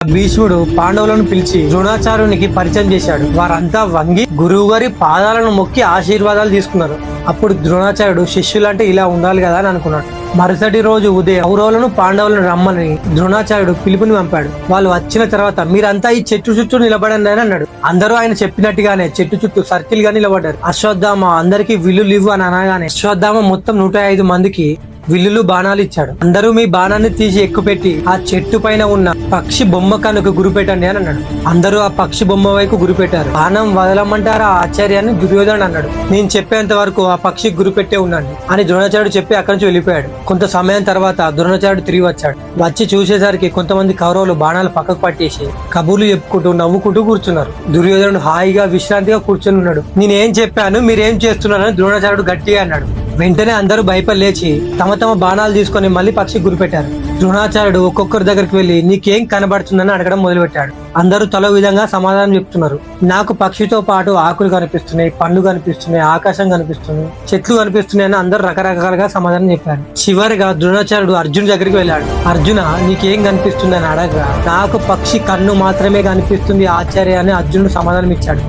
భీష్ముడు పాండవులను పిలిచి ద్రోణాచార్యునికి పరిచయం చేశాడు. వారంతా వంగి గురువు గారి పాదాలను మొక్కి ఆశీర్వాదాలు తీసుకున్నారు. అప్పుడు ద్రోణాచార్యుడు శిష్యులంటే ఇలా ఉండాలి కదా అని అనుకున్నాడు. మరుసటి రోజు ఉదయం కౌరవులను పాండవులను రమ్మని ద్రోణాచార్యుడు పిలుపుని పంపాడు. వాళ్ళు వచ్చిన తర్వాత మీరంతా ఈ చెట్టు చుట్టూ నిలబడండి అని అన్నాడు. అందరూ ఆయన చెప్పినట్టుగానే చెట్టు చుట్టూ సర్కిల్ గా నిలబడ్డారు. అశ్వత్థామ అందరికి విల్లులు ఇవ్వు అని అనగానే అశ్వత్థామ మొత్తం 105 మందికి విల్లులు బాణాలు ఇచ్చాడు. అందరూ మీ బాణాన్ని తీసి ఎక్కుపెట్టి ఆ చెట్టు పైన ఉన్న పక్షి బొమ్మ కనుక గురిపెట్టండి అని అన్నాడు. అందరూ ఆ పక్షి బొమ్మ వైపు గురిపెట్టారు. బాణం వదలమంటారా ఆచార్యాన్ని దుర్యోధనుడు అన్నాడు. నేను చెప్పేంత వరకు ఆ పక్షి గురిపెట్టే ఉన్నాను అని ద్రోణాచార్యుడు చెప్పి అక్కడి నుంచి వెళ్ళిపోయాడు. కొంత సమయం తర్వాత ద్రోణాచార్యుడు తిరిగి వచ్చాడు. వచ్చి చూసేసరికి కొంతమంది కౌరవులు బాణాలు పక్కకు పట్టేసి కబుర్లు చెప్పుకుంటూ నవ్వుకుంటూ కూర్చున్నారు. దుర్యోధనుడు హాయిగా విశ్రాంతిగా కూర్చొని ఉన్నాడు. నేనేం చెప్పాను మీరేం చేస్తున్నారని ద్రోణాచార్యుడు గట్టిగా అన్నాడు. వెంటనే అందరూ భయపడి లేచి తమ తమ బాణాలు తీసుకొని మళ్ళీ పక్షి గురిపెట్టారు. ద్రోణాచార్యుడు ఒక్కొక్కరి దగ్గరికి వెళ్లి నీకేం కనబడుతుందని అడగడం మొదలుపెట్టాడు. అందరూ తలో విధంగా సమాధానం చెప్తున్నారు. నాకు పక్షితో పాటు ఆకులు కనిపిస్తున్నాయి, పండ్లు కనిపిస్తున్నాయి, ఆకాశం కనిపిస్తుంది, చెట్లు కనిపిస్తున్నాయి అని అందరూ రకరకాలుగా సమాధానం చెప్పారు. చివరిగా ద్రోణాచార్యుడు అర్జున్ దగ్గరికి వెళ్ళాడు. అర్జున నీకేం కనిపిస్తుంది అని అడగగా నాకు పక్షి కన్ను మాత్రమే కనిపిస్తుంది ఆచార్య అని అర్జునుడు సమాధానం ఇచ్చాడు.